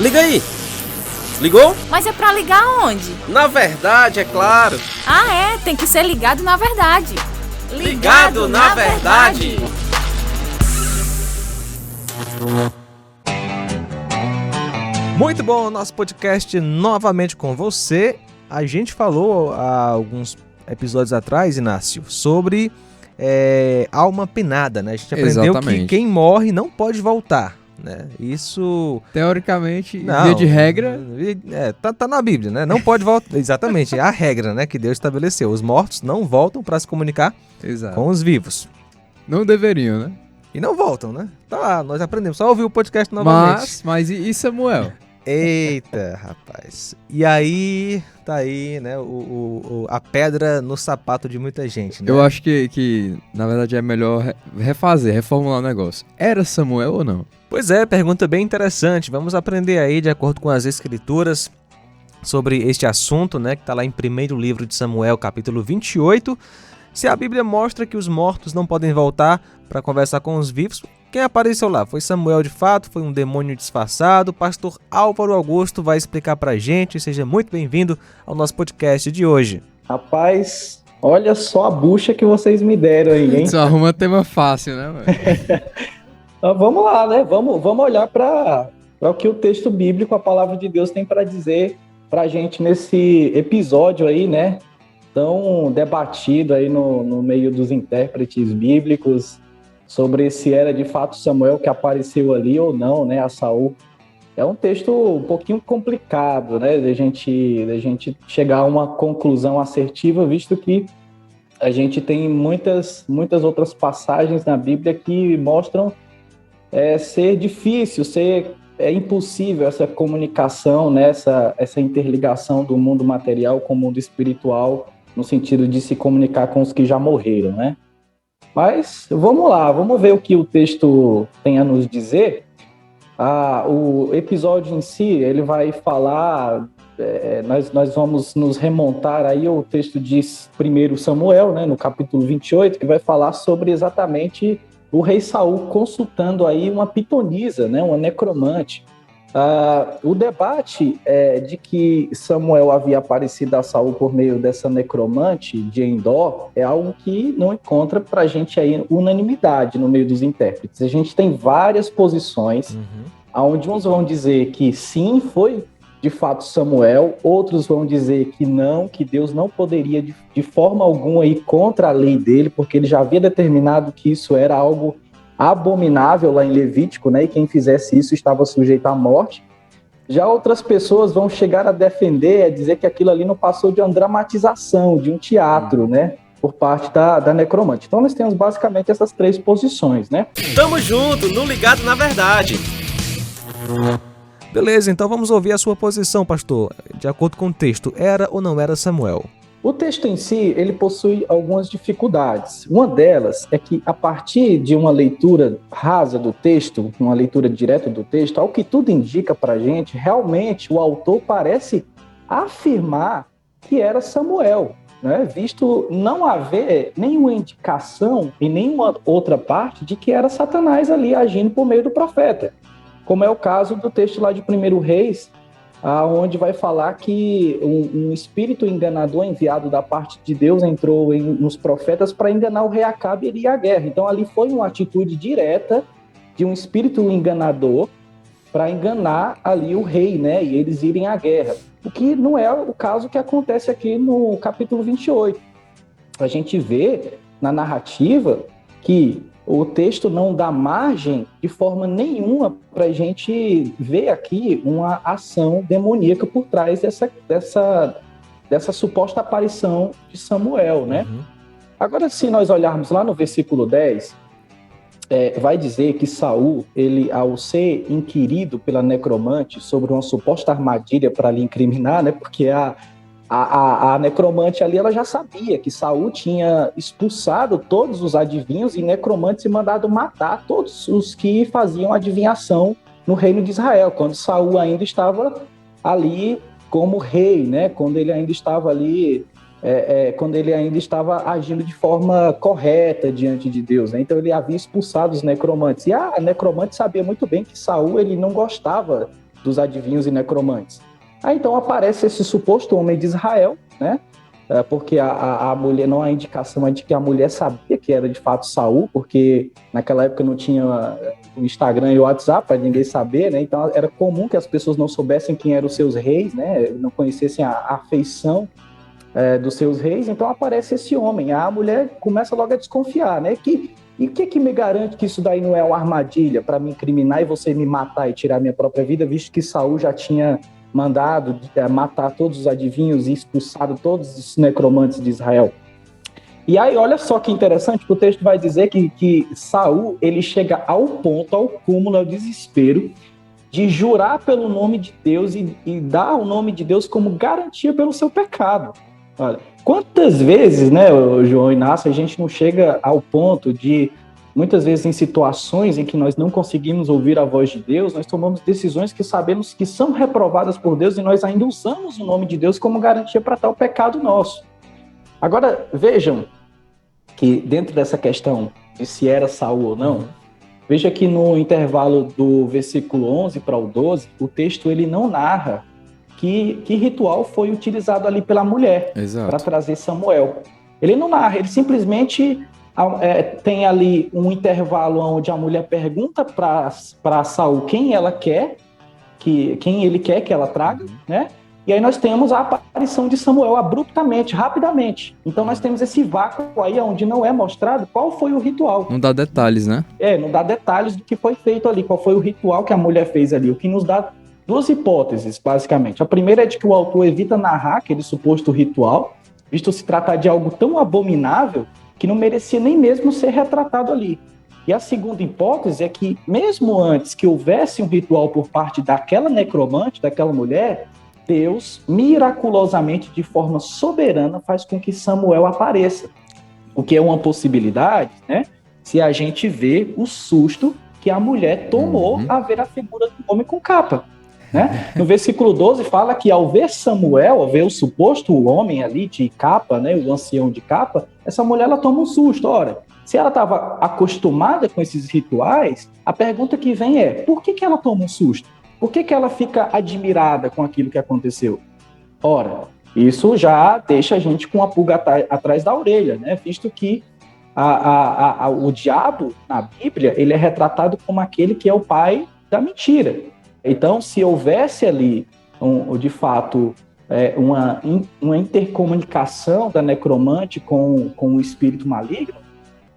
Liga aí! Ligou? Mas é pra ligar onde? Na verdade, é claro! Ah, é? Tem que ser ligado na verdade! Ligado na verdade! Muito bom, nosso podcast novamente com você. A gente falou há alguns episódios atrás, Inácio, sobre alma penada, né? A gente aprendeu que quem morre não pode voltar, né? Isso... Teoricamente, via de regra... Tá na Bíblia, né? Não pode voltar. Exatamente, é a regra, né, que Deus estabeleceu. Os mortos não voltam para se comunicar com os vivos. Não deveriam, né? E não voltam, né? Tá lá, nós aprendemos. Só ouvir o podcast novamente. Mas e Samuel? Eita, rapaz. E aí, tá aí, né, a pedra no sapato de muita gente, né? Eu acho que na verdade, é melhor reformular o negócio. Era Samuel ou não? Pois é, pergunta bem interessante. Vamos aprender aí, de acordo com as escrituras, sobre este assunto, né, que tá lá em 1º livro de Samuel, capítulo 28. Se a Bíblia mostra que os mortos não podem voltar para conversar com os vivos, quem apareceu lá? Foi Samuel de fato? Foi um demônio disfarçado? O pastor Álvaro Augusto vai explicar pra gente. Seja muito bem-vindo ao nosso podcast de hoje. Rapaz, olha só a bucha que vocês me deram aí, hein? Só arruma tema fácil, né, mano? Então, vamos lá, né? Vamos olhar para o que o texto bíblico, a palavra de Deus, tem para dizer pra gente nesse episódio aí, né? Tão debatido aí no meio dos intérpretes bíblicos, sobre se era de fato Samuel que apareceu ali ou não, né, a Saul. É um texto um pouquinho complicado, né, da gente chegar a uma conclusão assertiva, visto que a gente tem muitas outras passagens na Bíblia que mostram ser difícil, ser impossível essa comunicação, né, essa interligação do mundo material com o mundo espiritual, no sentido de se comunicar com os que já morreram, né? Mas vamos lá, vamos ver o que o texto tem a nos dizer. O episódio em si, ele vai falar, nós vamos nos remontar aí ao texto de 1 Samuel, né, no capítulo 28, que vai falar sobre exatamente o rei Saul consultando aí uma pitonisa, né, uma necromante. O debate de que Samuel havia aparecido a Saul por meio dessa necromante de Endor é algo que não encontra para a gente aí unanimidade no meio dos intérpretes. A gente tem várias posições, onde uns vão dizer que sim, foi de fato Samuel, outros vão dizer que não, que Deus não poderia de forma alguma ir contra a lei dele, porque ele já havia determinado que isso era algo abominável lá em Levítico, né? E quem fizesse isso estava sujeito à morte. Já outras pessoas vão chegar a defender, a dizer que aquilo ali não passou de uma dramatização, de um teatro, né? Por parte da necromante. Então nós temos basicamente essas três posições, né? Tamo junto, no Ligado na Verdade. Beleza, então vamos ouvir a sua posição, pastor. De acordo com o texto, era ou não era Samuel? O texto em si, ele possui algumas dificuldades. Uma delas é que, a partir de uma leitura rasa do texto, uma leitura direta do texto, ao que tudo indica para a gente, realmente o autor parece afirmar que era Samuel, né? Visto não haver nenhuma indicação em nenhuma outra parte de que era Satanás ali agindo por meio do profeta, como é o caso do texto lá de 1 Reis, onde vai falar que um espírito enganador enviado da parte de Deus entrou nos profetas para enganar o rei Acabe e ele ir à guerra. Então ali foi uma atitude direta de um espírito enganador para enganar ali o rei, né, e eles irem à guerra. O que não é o caso que acontece aqui no capítulo 28. A gente vê na narrativa que o texto não dá margem de forma nenhuma para a gente ver aqui uma ação demoníaca por trás dessa suposta aparição de Samuel, né? Agora, se nós olharmos lá no versículo 10, vai dizer que Saul, ele, ao ser inquirido pela necromante sobre uma suposta armadilha para lhe incriminar, né? Porque a necromante ali, ela já sabia que Saul tinha expulsado todos os adivinhos e necromantes e mandado matar todos os que faziam adivinhação no reino de Israel, quando Saul ainda estava ali como rei, né? Quando ele ainda estava ali quando ele ainda estava agindo de forma correta diante de Deus, né? Então ele havia expulsado os necromantes. E a necromante sabia muito bem que Saul ele não gostava dos adivinhos e necromantes. Aí então aparece esse suposto homem de Israel, né? Porque a mulher, não há indicação de que a mulher sabia que era de fato Saul, porque naquela época não tinha o Instagram e o WhatsApp para ninguém saber, né? Então era comum que as pessoas não soubessem quem eram os seus reis, né? Não conhecessem a afeição dos seus reis. Então aparece esse homem. A mulher começa logo a desconfiar, né? E o que me garante que isso daí não é uma armadilha para me incriminar e você me matar e tirar minha própria vida, visto que Saul já tinha mandado matar todos os adivinhos e expulsado todos os necromantes de Israel. E aí, olha só que interessante, que o texto vai dizer que Saul, ele chega ao ponto, ao cúmulo, ao desespero, de jurar pelo nome de Deus e dar o nome de Deus como garantia pelo seu pecado. Olha, quantas vezes, né, João Inácio, a gente não chega ao ponto de, muitas vezes em situações em que nós não conseguimos ouvir a voz de Deus, nós tomamos decisões que sabemos que são reprovadas por Deus e nós ainda usamos o nome de Deus como garantia para tal pecado nosso. Agora, vejam que dentro dessa questão de se era Saul ou não, veja que no intervalo do versículo 11 para o 12, o texto ele não narra que ritual foi utilizado ali pela mulher para trazer Samuel. Ele não narra, ele simplesmente tem ali um intervalo onde a mulher pergunta para Saul quem ela quer, quem ele quer que ela traga, né? E aí nós temos a aparição de Samuel abruptamente, rapidamente. Então nós temos esse vácuo aí onde não é mostrado qual foi o ritual. Não dá detalhes, né? Não dá detalhes do que foi feito ali, qual foi o ritual que a mulher fez ali, o que nos dá duas hipóteses, basicamente. A primeira é de que o autor evita narrar aquele suposto ritual, visto se tratar de algo tão abominável que não merecia nem mesmo ser retratado ali. E a segunda hipótese é que, mesmo antes que houvesse um ritual por parte daquela necromante, daquela mulher, Deus, miraculosamente, de forma soberana, faz com que Samuel apareça. O que é uma possibilidade, né? Se a gente vê o susto que a mulher tomou a ver a figura do homem com capa. Né? No versículo 12 fala que ao ver Samuel, ao ver o suposto homem ali de capa, né, o ancião de capa, essa mulher ela toma um susto. Ora, se ela estava acostumada com esses rituais, a pergunta que vem é, por que ela toma um susto? Por que ela fica admirada com aquilo que aconteceu? Ora, isso já deixa a gente com a pulga atrás da orelha, né? Visto que o diabo, na Bíblia, ele é retratado como aquele que é o pai da mentira. Então, se houvesse ali, de fato, uma intercomunicação da necromante com o espírito maligno,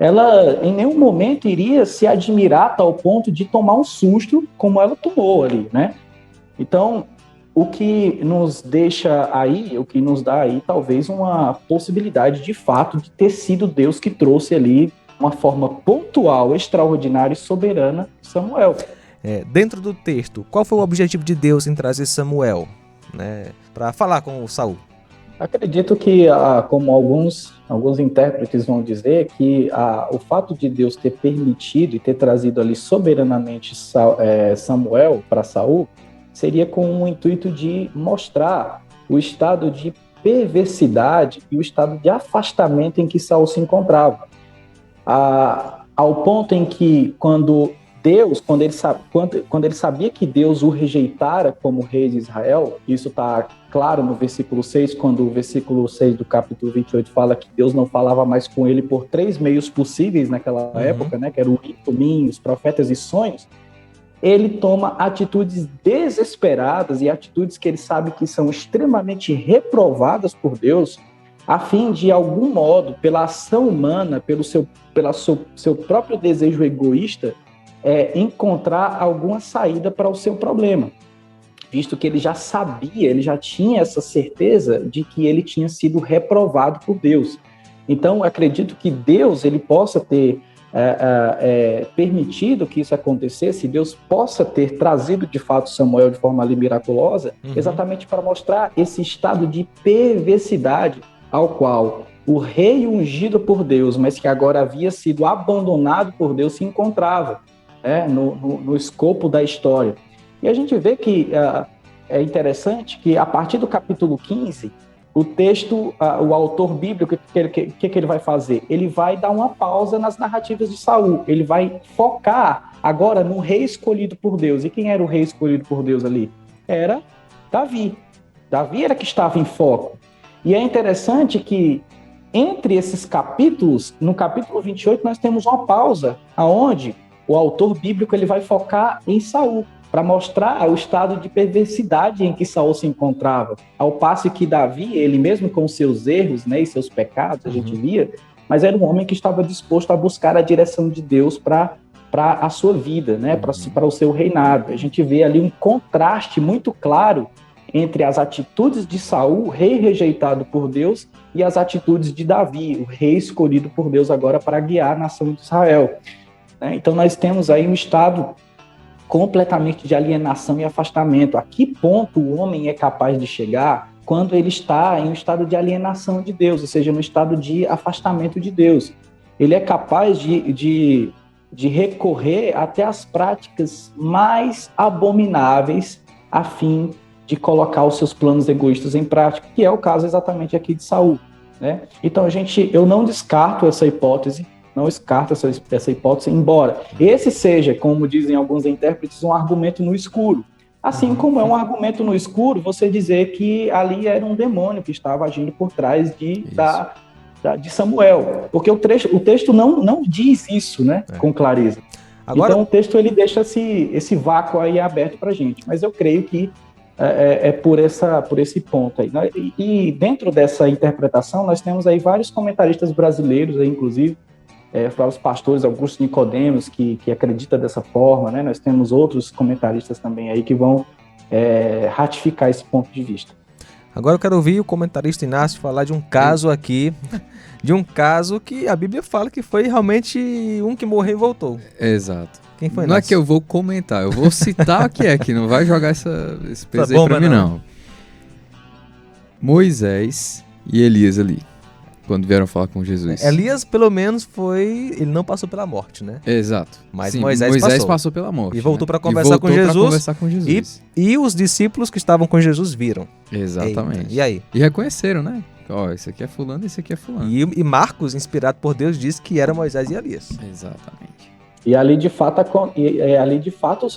ela em nenhum momento iria se admirar a tal ponto de tomar um susto como ela tomou ali, né? Então, o que nos deixa aí, o que nos dá aí talvez uma possibilidade de fato de ter sido Deus que trouxe ali uma forma pontual, extraordinária e soberana Samuel. Dentro do texto, qual foi o objetivo de Deus em trazer Samuel, né, para falar com o Saul? Acredito que, como alguns intérpretes vão dizer, que o fato de Deus ter permitido e ter trazido ali soberanamente Samuel para Saul seria com o intuito de mostrar o estado de perversidade e o estado de afastamento em que Saul se encontrava. Ao ponto em que, quando ele sabia que Deus o rejeitara como rei de Israel, isso está claro no versículo 6, quando o versículo 6 do capítulo 28 fala que Deus não falava mais com ele por 3 meios possíveis naquela época, né, que eram o rito, os profetas e sonhos, ele toma atitudes desesperadas e atitudes que ele sabe que são extremamente reprovadas por Deus, a fim de, algum modo, pela ação humana, pelo seu próprio desejo egoísta, encontrar alguma saída para o seu problema, visto que ele já sabia, ele já tinha essa certeza de que ele tinha sido reprovado por Deus. Então, acredito que Deus ele possa ter permitido que isso acontecesse, Deus possa ter trazido de fato Samuel de forma ali miraculosa, exatamente para mostrar esse estado de perversidade ao qual o rei ungido por Deus, mas que agora havia sido abandonado por Deus, se encontrava. No escopo da história. E a gente vê que é interessante que a partir do capítulo 15, o texto, o autor bíblico, o que ele vai fazer? Ele vai dar uma pausa nas narrativas de Saul. Ele vai focar agora no rei escolhido por Deus. E quem era o rei escolhido por Deus ali? Era Davi. Davi era que estava em foco. E é interessante que entre esses capítulos, no capítulo 28, nós temos uma pausa, aonde o autor bíblico ele vai focar em Saul, para mostrar o estado de perversidade em que Saul se encontrava. Ao passo que Davi, ele mesmo com seus erros, né, e seus pecados, a gente via, mas era um homem que estava disposto a buscar a direção de Deus para a sua vida, né, para o seu reinado. A gente vê ali um contraste muito claro entre as atitudes de Saul, rei rejeitado por Deus, e as atitudes de Davi, o rei escolhido por Deus agora para guiar a nação de Israel. Então nós temos aí um estado completamente de alienação e afastamento. A que ponto o homem é capaz de chegar quando ele está em um estado de alienação de Deus, ou seja, no estado de afastamento de Deus? Ele é capaz de recorrer até as práticas mais abomináveis a fim de colocar os seus planos egoístas em prática, que é o caso exatamente aqui de Saul, né? Então, eu não descarto essa hipótese, embora esse seja, como dizem alguns intérpretes, um argumento no escuro. Assim como é um argumento no escuro você dizer que ali era um demônio que estava agindo por trás de Samuel. Porque o texto não diz isso, né, com clareza. Agora, então o texto ele deixa esse vácuo aí aberto para a gente. Mas eu creio que é por esse ponto aí. E dentro dessa interpretação nós temos aí vários comentaristas brasileiros, aí, inclusive, os pastores Augusto Nicodemos, que acredita dessa forma, né? Nós temos outros comentaristas também aí que vão ratificar esse ponto de vista. Agora eu quero ouvir o comentarista Inácio falar de um caso aqui, de um caso que a Bíblia fala que foi realmente um que morreu e voltou. Exato. Quem foi, não Inácio? É que eu vou comentar, eu vou citar o que é, que não vai jogar esse peso aí pra mim, não. Moisés e Elias ali, quando vieram falar com Jesus. Elias, pelo menos, ele não passou pela morte, né? Exato. Mas sim, Moisés passou pela morte. E voltou, né? para conversar com Jesus. E os discípulos que estavam com Jesus viram. Exatamente. Eita, e aí? E reconheceram, né? Ó, esse aqui é fulano, esse aqui é fulano. E Marcos, inspirado por Deus, diz que era Moisés e Elias. Exatamente. E ali de fato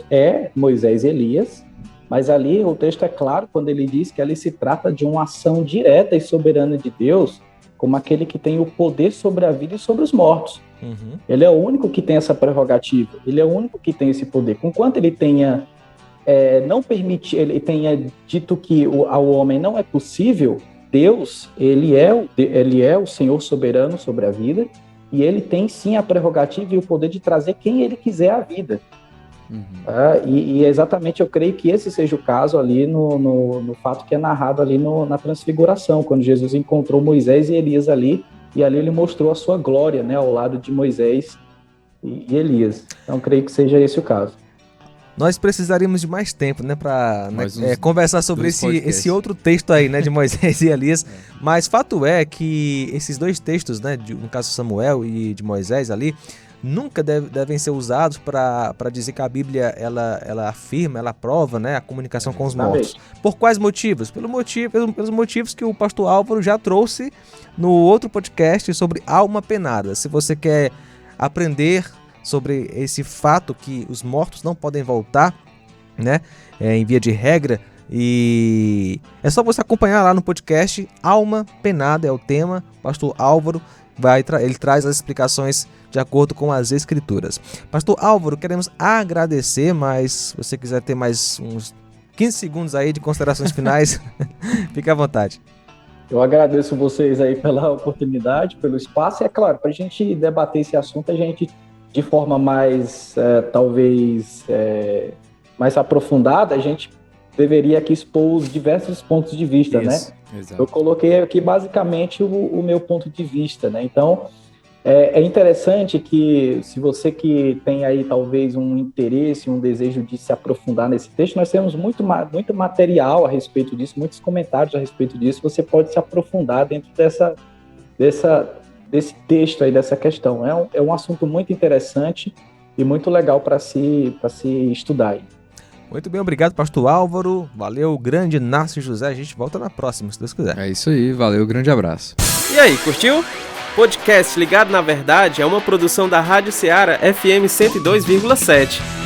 é Moisés e Elias, mas ali o texto é claro quando ele diz que ali se trata de uma ação direta e soberana de Deus, como aquele que tem o poder sobre a vida e sobre os mortos. Uhum. Ele é o único que tem essa prerrogativa, ele é o único que tem esse poder. Conquanto ele tenha ele tenha dito que ao homem não é possível, Deus, ele é o Senhor soberano sobre a vida, e ele tem sim a prerrogativa e o poder de trazer quem ele quiser à vida. Uhum. E exatamente eu creio que esse seja o caso ali no fato que é narrado ali na transfiguração, quando Jesus encontrou Moisés e Elias ali, e ali ele mostrou a sua glória, né, ao lado de Moisés e Elias. Então creio que seja esse o caso. Nós precisaríamos de mais tempo, né, para conversar sobre esse outro texto aí, né, de Moisés e Elias. Mas fato é que esses dois textos, né, no caso de Samuel e de Moisés ali, nunca devem ser usados para dizer que a Bíblia ela afirma, ela aprova, né, a comunicação com os mortos. Por quais motivos? Pelos motivos que o pastor Álvaro já trouxe no outro podcast sobre alma penada. Se você quer aprender sobre esse fato que os mortos não podem voltar, né, em via de regra, e é só você acompanhar lá no podcast. Alma Penada é o tema. Pastor Álvaro ele traz as explicações de acordo com as escrituras. Pastor Álvaro, queremos agradecer, mas se você quiser ter mais uns 15 segundos aí de considerações finais, fique à vontade. Eu agradeço vocês aí pela oportunidade, pelo espaço, e é claro, para a gente debater esse assunto, a gente de forma mais, talvez, mais aprofundada, a gente deveria aqui expor os diversos pontos de vista, isso, né? Exato. Eu coloquei aqui basicamente o meu ponto de vista, né? Então, é interessante que, se você que tem aí talvez um interesse, um desejo de se aprofundar nesse texto, nós temos muito material a respeito disso, muitos comentários a respeito disso, você pode se aprofundar dentro desse texto aí, dessa questão. É um assunto muito interessante e muito legal para se estudar aí. Muito bem, obrigado, pastor Álvaro. Valeu, grande Inácio José. A gente volta na próxima, se Deus quiser. É isso aí, valeu, grande abraço. E aí, curtiu? Podcast Ligado na Verdade é uma produção da Rádio Ceará FM 102,7.